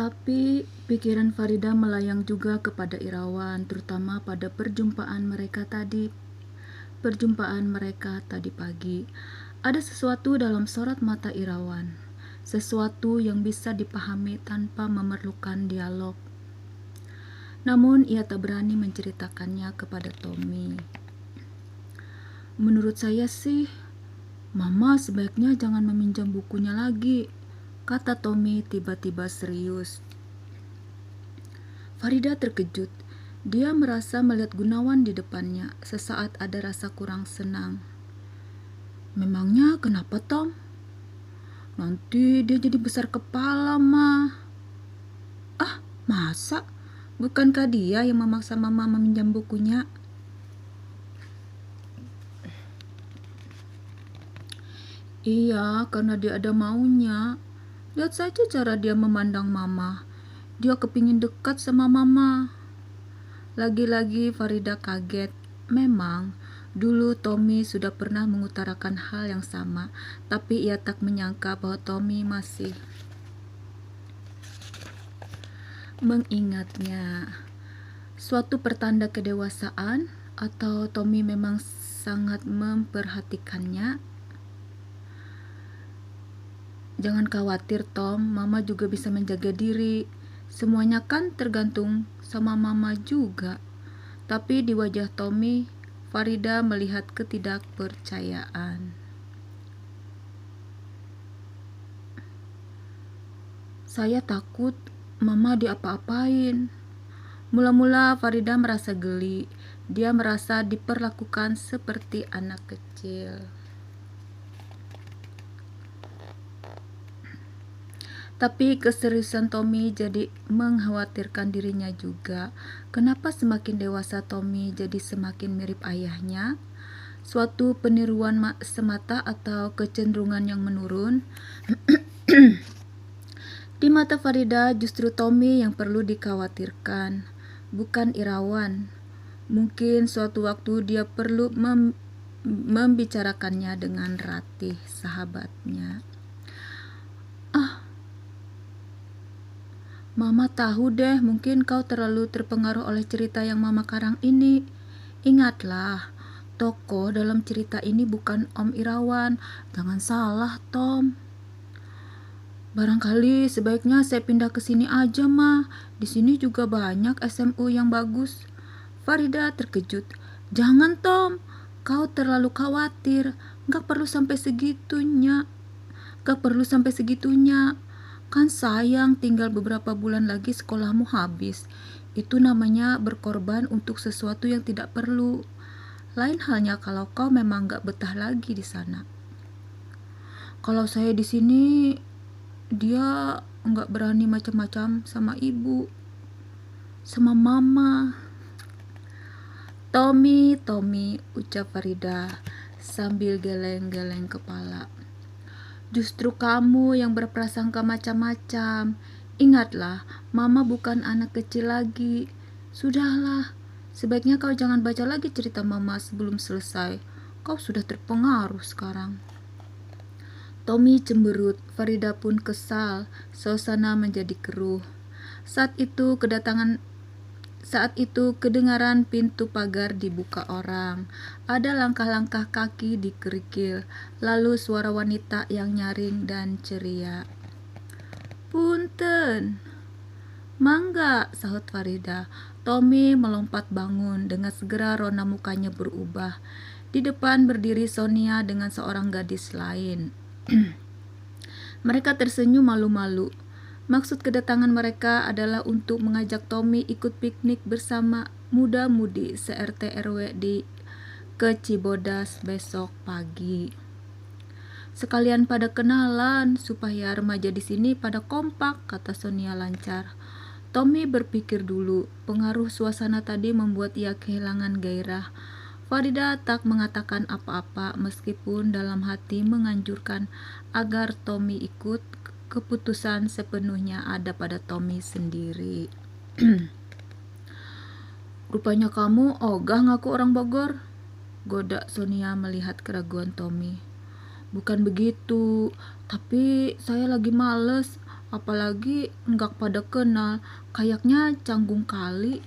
Tapi pikiran Farida melayang juga kepada Irawan, terutama pada perjumpaan mereka tadi pagi. Ada sesuatu dalam sorot mata Irawan, sesuatu yang bisa dipahami tanpa memerlukan dialog. Namun ia tak berani menceritakannya kepada Tommy. "Menurut saya sih, Mama sebaiknya jangan meminjam bukunya lagi," kata Tommy tiba-tiba serius. Farida terkejut. Dia merasa melihat Gunawan di depannya. Sesaat ada rasa kurang senang. "Memangnya kenapa, Tom?" "Nanti dia jadi besar kepala, Ma." "Ah, masa? Bukankah dia yang memaksa Mama meminjam bukunya?" "Iya, karena dia ada maunya. Lihat saja cara dia memandang Mama. Dia kepingin dekat sama Mama." Lagi-lagi Farida kaget. Memang, dulu Tommy sudah pernah mengutarakan hal yang sama, tapi ia tak menyangka bahwa Tommy masih mengingatnya. Suatu pertanda kedewasaan, atau Tommy memang sangat memperhatikannya? "Jangan khawatir, Tom. Mama juga bisa menjaga diri. Semuanya kan tergantung sama Mama juga." Tapi di wajah Tommy, Farida melihat ketidakpercayaan. "Saya takut Mama diapa-apain." Mula-mula Farida merasa geli. Dia merasa diperlakukan seperti anak kecil. Tapi keseriusan Tommy jadi mengkhawatirkan dirinya juga. Kenapa semakin dewasa Tommy jadi semakin mirip ayahnya? Suatu peniruan semata atau kecenderungan yang menurun? Di mata Farida justru Tommy yang perlu dikhawatirkan, bukan Irawan. Mungkin suatu waktu dia perlu membicarakannya dengan Ratih, sahabatnya. "Mama tahu deh, mungkin kau terlalu terpengaruh oleh cerita yang Mama karang ini. Ingatlah, tokoh dalam cerita ini bukan Om Irawan. Jangan salah, Tom." "Barangkali sebaiknya saya pindah ke sini aja, Ma. Di sini juga banyak SMU yang bagus." Farida terkejut. "Jangan, Tom. Kau terlalu khawatir. Gak perlu sampai segitunya. Kan sayang, tinggal beberapa bulan lagi sekolahmu habis. Itu namanya berkorban untuk sesuatu yang tidak perlu. Lain halnya kalau kau memang gak betah lagi di sana." "Kalau saya di sini, dia gak berani macam-macam sama ibu, sama Mama." Tommy, ucap Farida sambil geleng-geleng kepala. "Justru kamu yang berprasangka macam-macam. Ingatlah, Mama bukan anak kecil lagi. Sudahlah, sebaiknya kau jangan baca lagi cerita Mama sebelum selesai. Kau sudah terpengaruh sekarang." Tommy cemberut, Farida pun kesal. Suasana menjadi keruh. Saat itu kedengaran pintu pagar dibuka orang. Ada langkah-langkah kaki di kerikil, lalu suara wanita yang nyaring dan ceria. "Punten." "Mangga," sahut Farida. Tommy melompat bangun. Dengan segera rona mukanya berubah. Di depan berdiri Sonia dengan seorang gadis lain. Mereka tersenyum malu-malu. Maksud kedatangan mereka adalah untuk mengajak Tommy ikut piknik bersama muda-mudi se-RT RW ke Cibodas besok pagi. "Sekalian pada kenalan, supaya remaja di sini pada kompak," kata Sonia lancar. Tommy berpikir dulu. Pengaruh suasana tadi membuat ia kehilangan gairah. Farida tak mengatakan apa-apa, meskipun dalam hati menganjurkan agar Tommy ikut. Keputusan sepenuhnya ada pada Tommy sendiri. "Rupanya kamu ogah ngaku orang Bogor," goda Sonia melihat keraguan Tommy. "Bukan begitu, tapi saya lagi males. apalagi nggak pada kenal, kayaknya canggung kali.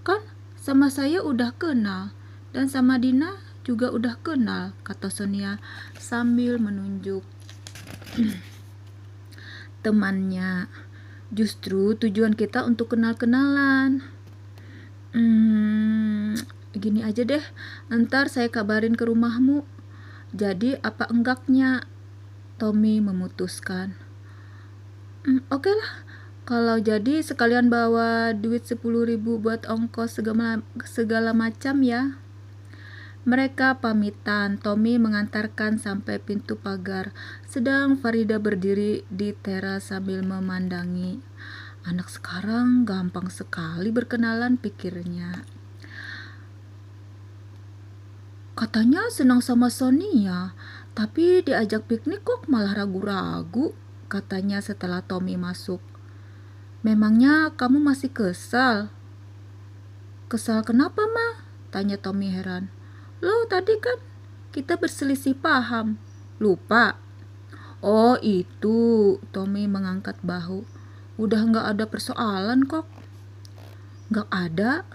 Kan sama saya udah kenal, dan sama Dina juga udah kenal, kata Sonia sambil menunjuk temannya. Justru tujuan kita untuk kenal-kenalan. Gini aja deh, ntar saya kabarin ke rumahmu. Jadi apa enggaknya? Tommy memutuskan. Oke lah, kalau jadi sekalian bawa duit 10.000 buat ongkos segala macam ya. Mereka pamitan. Tommy mengantarkan sampai pintu pagar, sedang Farida berdiri di teras sambil memandangi. Anak sekarang gampang sekali berkenalan, pikirnya. Katanya senang sama Sonia, tapi diajak piknik kok malah ragu-ragu, katanya setelah Tommy masuk. Memangnya kamu masih kesal? Kesal kenapa, Ma? Tanya Tommy heran. Loh, tadi kan kita berselisih paham. Lupa? Oh itu, Tommy mengangkat bahu. Udah gak ada persoalan kok. Gak ada?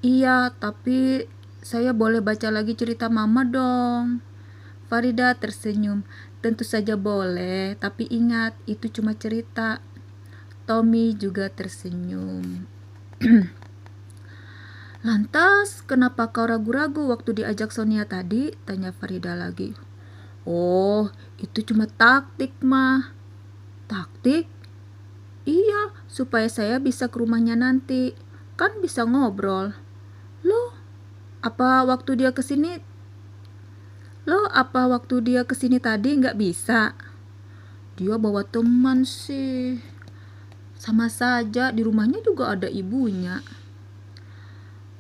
Iya, tapi saya boleh baca lagi cerita Mama dong. Farida tersenyum. Tentu saja boleh, tapi ingat itu cuma cerita. Tommy juga tersenyum. Lantas, kenapa kau ragu-ragu waktu diajak Sonia tadi? Tanya Farida lagi. Oh, itu cuma taktik, Ma. Taktik? Iya, supaya saya bisa ke rumahnya nanti. Kan bisa ngobrol. Loh, apa waktu dia kesini tadi nggak bisa? Dia bawa teman sih. Sama saja, di rumahnya juga ada ibunya.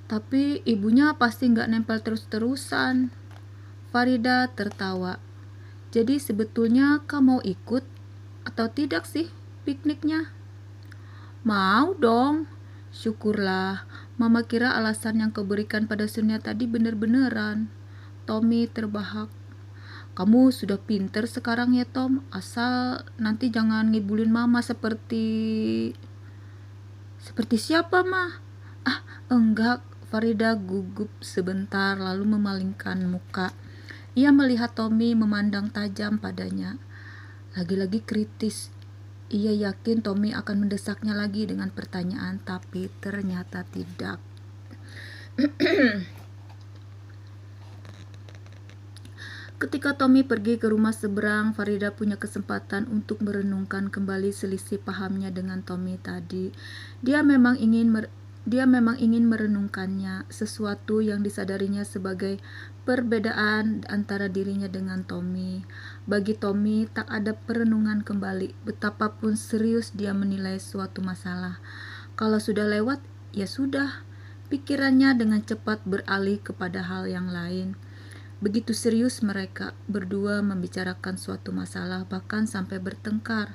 Tapi ibunya pasti nggak nempel terus-terusan. Farida tertawa. Jadi sebetulnya kamu mau ikut atau tidak sih pikniknya? Mau dong. Syukurlah, Mama kira alasan yang kau berikan pada Sonia tadi bener-beneran. Tommy terbahak. Kamu sudah pinter sekarang ya, Tom. Asal nanti jangan ngibulin Mama seperti siapa, Ma? Ah, enggak. Farida gugup sebentar lalu memalingkan muka. Ia melihat Tommy memandang tajam padanya. Lagi-lagi kritis. Ia yakin Tommy akan mendesaknya lagi dengan pertanyaan, tapi ternyata tidak. Ketika Tommy pergi ke rumah seberang, Farida punya kesempatan untuk merenungkan kembali selisih pahamnya dengan Tommy tadi. Dia memang ingin merenungkannya, sesuatu yang disadarinya sebagai perbedaan antara dirinya dengan Tommy. Bagi Tommy, tak ada perenungan kembali, betapapun serius dia menilai suatu masalah. Kalau sudah lewat, ya sudah. Pikirannya dengan cepat beralih kepada hal yang lain. Begitu serius mereka berdua membicarakan suatu masalah, bahkan sampai bertengkar.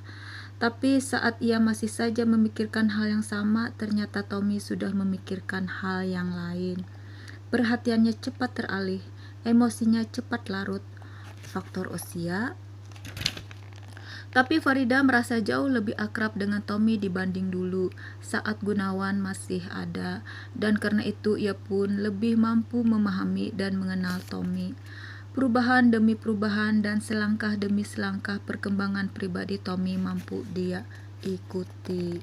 Tapi saat ia masih saja memikirkan hal yang sama, ternyata Tommy sudah memikirkan hal yang lain. Perhatiannya cepat teralih, emosinya cepat larut. Faktor usia. Tapi Farida merasa jauh lebih akrab dengan Tommy dibanding dulu saat Gunawan masih ada, dan karena itu ia pun lebih mampu memahami dan mengenal Tommy. Perubahan demi perubahan dan selangkah demi selangkah perkembangan pribadi Tommy mampu dia ikuti.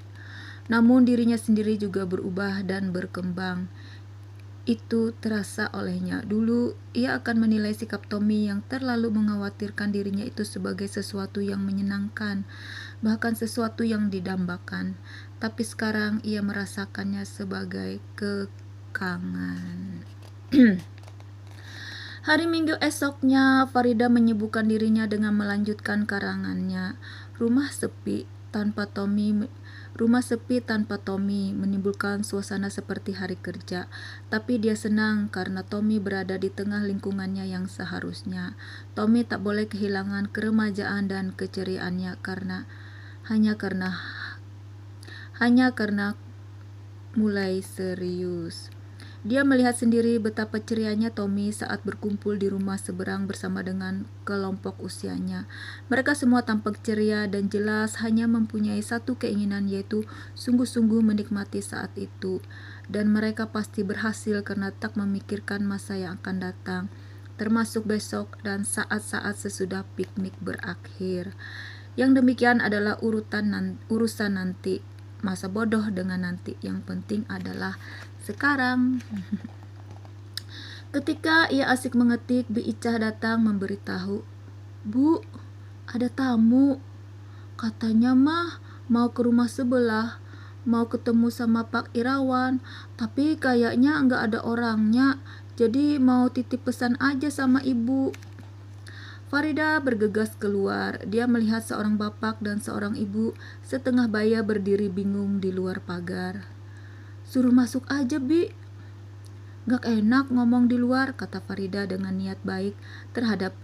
Namun dirinya sendiri juga berubah dan berkembang. Itu terasa olehnya. Dulu ia akan menilai sikap Tommy yang terlalu mengkhawatirkan dirinya itu sebagai sesuatu yang menyenangkan, bahkan sesuatu yang didambakan. Tapi sekarang ia merasakannya sebagai kekangan. Hari Minggu esoknya, Farida menyibukkan dirinya dengan melanjutkan karangannya. Rumah sepi tanpa Tommy menimbulkan suasana seperti hari kerja. Tapi dia senang karena Tommy berada di tengah lingkungannya yang seharusnya. Tommy tak boleh kehilangan keremajaan dan keceriaannya hanya karena mulai serius. Dia melihat sendiri betapa cerianya Tommy saat berkumpul di rumah seberang bersama dengan kelompok usianya. Mereka semua tampak ceria dan jelas hanya mempunyai satu keinginan, yaitu sungguh-sungguh menikmati saat itu. Dan mereka pasti berhasil karena tak memikirkan masa yang akan datang, termasuk besok dan saat-saat sesudah piknik berakhir. Yang demikian adalah urusan nanti. Masa bodoh dengan nanti. Yang penting adalah sekarang. Ketika ia asik mengetik, Bi Icah datang memberitahu, "Bu, ada tamu. Katanya mah mau ke rumah sebelah, mau ketemu sama Pak Irawan, tapi kayaknya nggak ada orangnya, jadi mau titip pesan aja sama ibu." Farida bergegas keluar. Dia melihat seorang bapak dan seorang ibu setengah baya berdiri bingung di luar pagar. "Suruh masuk aja, Bi. Gak enak ngomong di luar," kata Farida dengan niat baik terhadap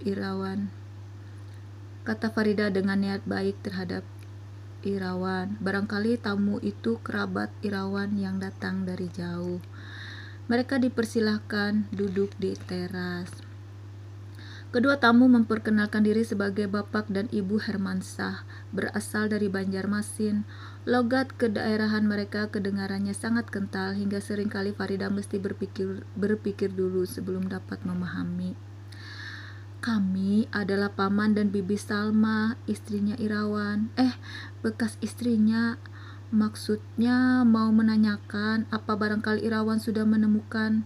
Irawan. Barangkali tamu itu kerabat Irawan yang datang dari jauh. Mereka dipersilahkan duduk di teras. Kedua tamu memperkenalkan diri sebagai Bapak dan Ibu Hermansyah, berasal dari Banjarmasin. Logat kedaerahan mereka kedengarannya sangat kental hingga seringkali Farida mesti berpikir dulu sebelum dapat memahami. "Kami adalah Paman dan Bibi Salma, istrinya Irawan." Bekas istrinya. Maksudnya mau menanyakan apa barangkali Irawan sudah menemukan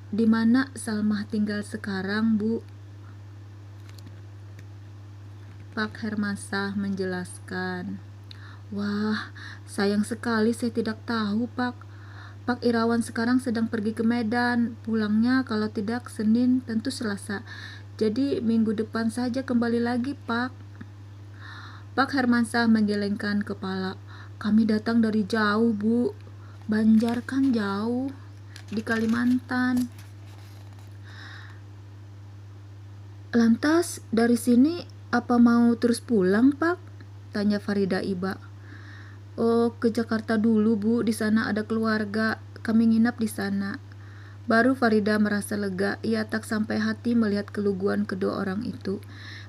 di mana Salma tinggal sekarang, Bu. Pak Hermansyah menjelaskan. "Wah, sayang sekali saya tidak tahu, Pak. Pak Irawan sekarang sedang pergi ke Medan. Pulangnya kalau tidak Senin, tentu Selasa. Jadi minggu depan saja kembali lagi, Pak." Pak Hermansyah menggelengkan kepala. "Kami datang dari jauh, Bu. Banjar kan jauh, di Kalimantan." "Lantas dari sini apa mau terus pulang, Pak?" tanya Farida Iba. "Oh, ke Jakarta dulu, Bu. Di sana ada keluarga. Kami nginap di sana." Baru Farida merasa lega. Ia tak sampai hati melihat keluguan kedua orang itu.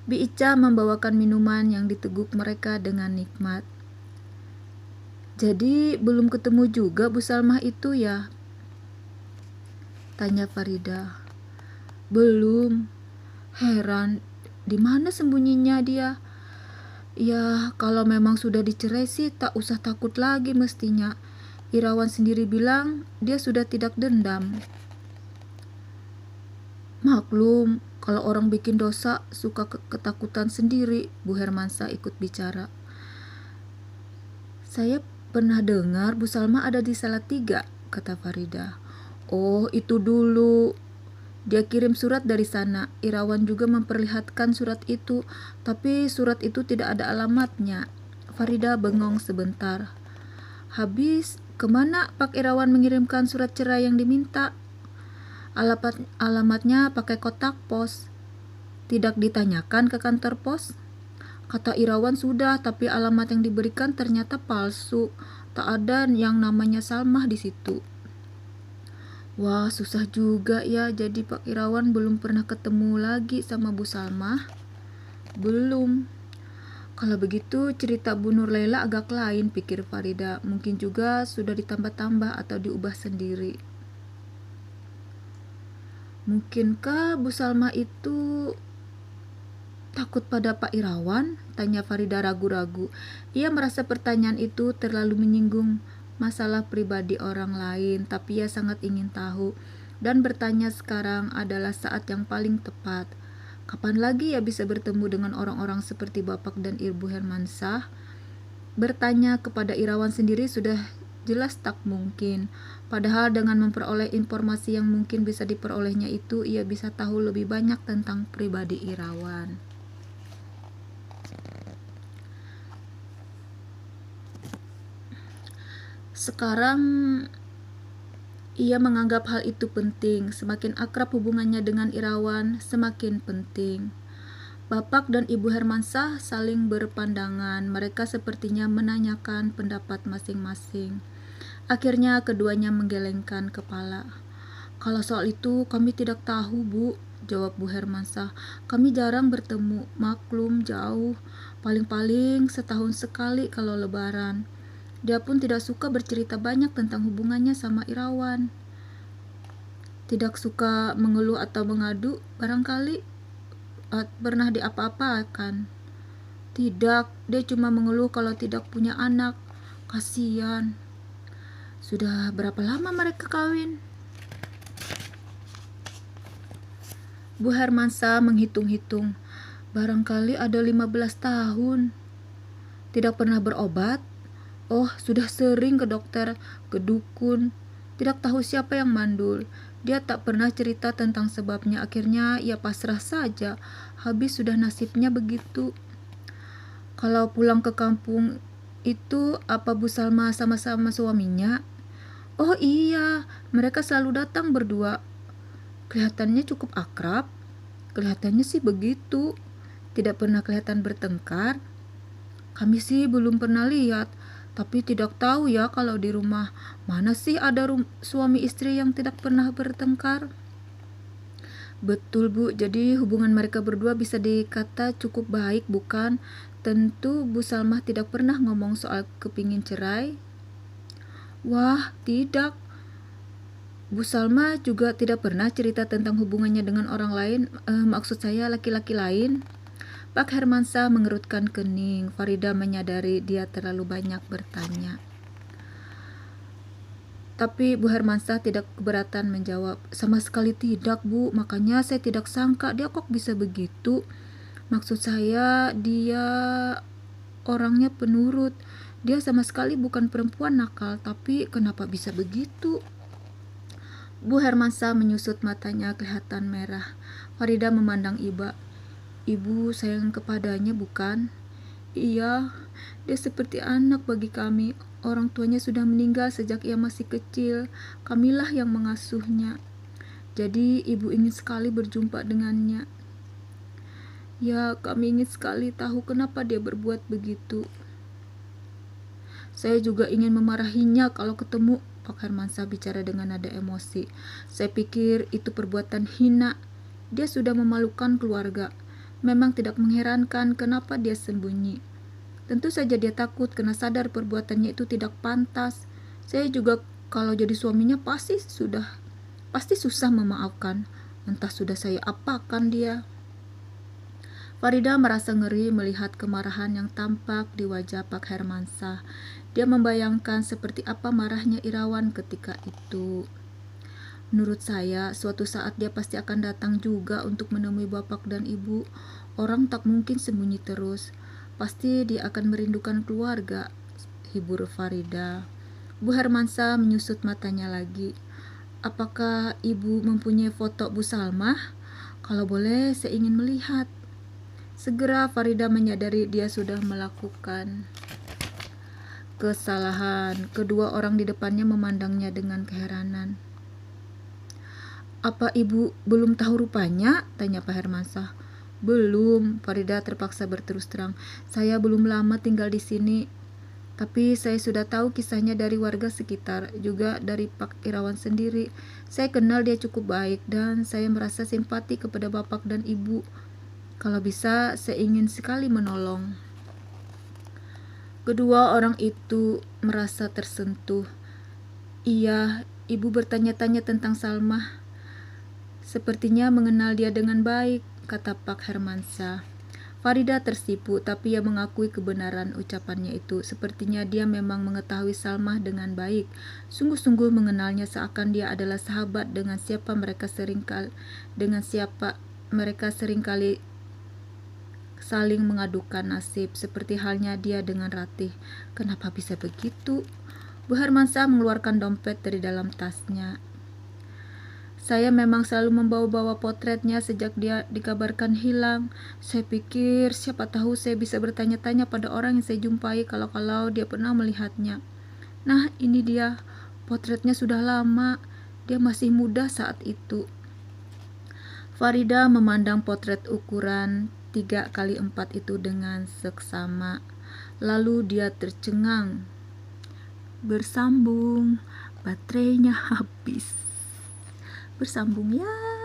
Bi Icah membawakan minuman yang diteguk mereka dengan nikmat. "Jadi belum ketemu juga Bu Salmah itu ya?" tanya Farida. "Belum. Heran, di mana sembunyinya dia? Ya, kalau memang sudah dicerai sih tak usah takut lagi mestinya. Irawan sendiri bilang dia sudah tidak dendam." "Maklum, kalau orang bikin dosa suka ketakutan sendiri." Bu Hermansyah ikut bicara. "Saya pernah dengar Bu Salma ada di Salatiga," kata Farida. "Oh, itu dulu. Dia kirim surat dari sana. Irawan juga memperlihatkan surat itu, tapi surat itu tidak ada alamatnya." Farida bengong sebentar. "Habis, kemana Pak Irawan mengirimkan surat cerai yang diminta?" Alamatnya pakai kotak pos." "Tidak ditanyakan ke kantor pos?" "Kata Irawan sudah, tapi alamat yang diberikan ternyata palsu. Tak ada yang namanya Salmah di situ." "Wah, susah juga ya. Jadi Pak Irawan belum pernah ketemu lagi sama Bu Salmah?" "Belum." "Kalau begitu cerita Bu Nur Laila agak lain," pikir Farida. "Mungkin juga sudah ditambah-tambah atau diubah sendiri." "Mungkinkah Bu Salma itu takut pada Pak Irawan?" tanya Farida ragu-ragu. Ia merasa pertanyaan itu terlalu menyinggung masalah pribadi orang lain, tapi ia sangat ingin tahu, dan bertanya sekarang adalah saat yang paling tepat. Kapan lagi ia bisa bertemu dengan orang-orang seperti Bapak dan Ibu Hermansyah? Bertanya kepada Irawan sendiri sudah jelas tak mungkin. Padahal dengan memperoleh informasi yang mungkin bisa diperolehnya itu, ia bisa tahu lebih banyak tentang pribadi Irawan. Sekarang ia menganggap hal itu penting. Semakin akrab hubungannya dengan Irawan, semakin penting. Bapak dan Ibu Hermansyah saling berpandangan. Mereka sepertinya menanyakan pendapat masing-masing. Akhirnya keduanya menggelengkan kepala. Kalau soal itu kami tidak tahu, Bu, jawab Bu Hermansah. Kami jarang bertemu, maklum jauh. Paling-paling setahun sekali kalau lebaran. Dia pun tidak suka bercerita banyak tentang hubungannya sama Irawan. Tidak suka mengeluh atau mengadu, barangkali pernah diapa-apakan. Tidak, dia cuma mengeluh kalau tidak punya anak. Kasihan. Sudah berapa lama mereka kawin? Bu Hermansah menghitung-hitung. Barangkali ada 15 tahun. Tidak pernah berobat? Oh, sudah sering ke dokter, ke dukun. Tidak tahu siapa yang mandul. Dia tak pernah cerita tentang sebabnya. Akhirnya ia pasrah saja. Habis sudah nasibnya begitu. Kalau pulang ke kampung itu, apa Bu Salma sama-sama suaminya? Oh iya, mereka selalu datang berdua. Kelihatannya cukup akrab. Kelihatannya sih begitu. Tidak pernah kelihatan bertengkar. Kami sih belum pernah lihat, tapi tidak tahu ya kalau di rumah. Mana sih ada suami istri yang tidak pernah bertengkar? Betul, Bu. Jadi hubungan mereka berdua bisa dikata cukup baik, bukan? Tentu Bu Salmah tidak pernah ngomong soal kepingin cerai. Wah, tidak. Bu Salma juga tidak pernah cerita tentang hubungannya dengan orang lain, maksud saya laki-laki lain. Pak Hermansah mengerutkan kening. Farida menyadari dia terlalu banyak bertanya. Tapi Bu Hermansah tidak keberatan menjawab. Sama sekali tidak, Bu. Makanya saya tidak sangka dia kok bisa begitu. Maksud saya dia orangnya penurut. Dia sama sekali bukan perempuan nakal, tapi kenapa bisa begitu? Bu Hermansah menyusut matanya kelihatan merah. Farida memandang Ibu sayang kepadanya, bukan? Iya, dia seperti anak bagi kami. Orang tuanya sudah meninggal sejak ia masih kecil. Kamilah yang mengasuhnya. Jadi ibu ingin sekali berjumpa dengannya. Ya, kami ingin sekali tahu kenapa dia berbuat begitu. Saya juga ingin memarahinya kalau ketemu. Pak Hermansah bicara dengan nada emosi. Saya pikir itu perbuatan hina. Dia sudah memalukan keluarga. Memang tidak mengherankan kenapa dia sembunyi. Tentu saja dia takut karena sadar perbuatannya itu tidak pantas. Saya juga kalau jadi suaminya pasti susah memaafkan. Entah sudah saya apakan dia. Farida merasa ngeri melihat kemarahan yang tampak di wajah Pak Hermansah. Dia membayangkan seperti apa marahnya Irawan ketika itu. Menurut saya, suatu saat dia pasti akan datang juga untuk menemui bapak dan ibu. Orang tak mungkin sembunyi terus. Pasti dia akan merindukan keluarga, hibur Farida. Bu Hermansah menyusut matanya lagi. Apakah ibu mempunyai foto Bu Salmah? Kalau boleh, saya ingin melihat. Segera Farida menyadari dia sudah melakukan kesalahan. Kedua orang di depannya memandangnya dengan keheranan. Apa ibu belum tahu rupanya? Tanya Pak Hermansah. Belum, Farida terpaksa berterus terang. Saya belum lama tinggal di sini. Tapi saya sudah tahu kisahnya dari warga sekitar, juga dari Pak Irawan sendiri. Saya kenal dia cukup baik dan saya merasa simpati kepada bapak dan ibu. Kalau bisa, saya ingin sekali menolong. Kedua orang itu merasa tersentuh. Iya, ibu bertanya-tanya tentang Salmah. Sepertinya mengenal dia dengan baik, kata Pak Hermansah. Farida tersipu, tapi ia mengakui kebenaran ucapannya itu. Sepertinya dia memang mengetahui Salmah dengan baik. Sungguh-sungguh mengenalnya seakan dia adalah sahabat dengan siapa mereka seringkali saling mengadukan nasib, seperti halnya dia dengan Ratih. Kenapa bisa begitu? Bu Hermansah mengeluarkan dompet dari dalam tasnya. Saya memang selalu membawa-bawa potretnya sejak dia dikabarkan hilang. Saya pikir siapa tahu saya bisa bertanya-tanya pada orang yang saya jumpai kalau dia pernah melihatnya. Nah, ini dia. Potretnya sudah lama. Dia masih muda saat itu. Farida memandang potret ukuran 3x4 itu dengan seksama. Lalu dia tercengang. Bersambung, baterainya habis. Bersambung ya.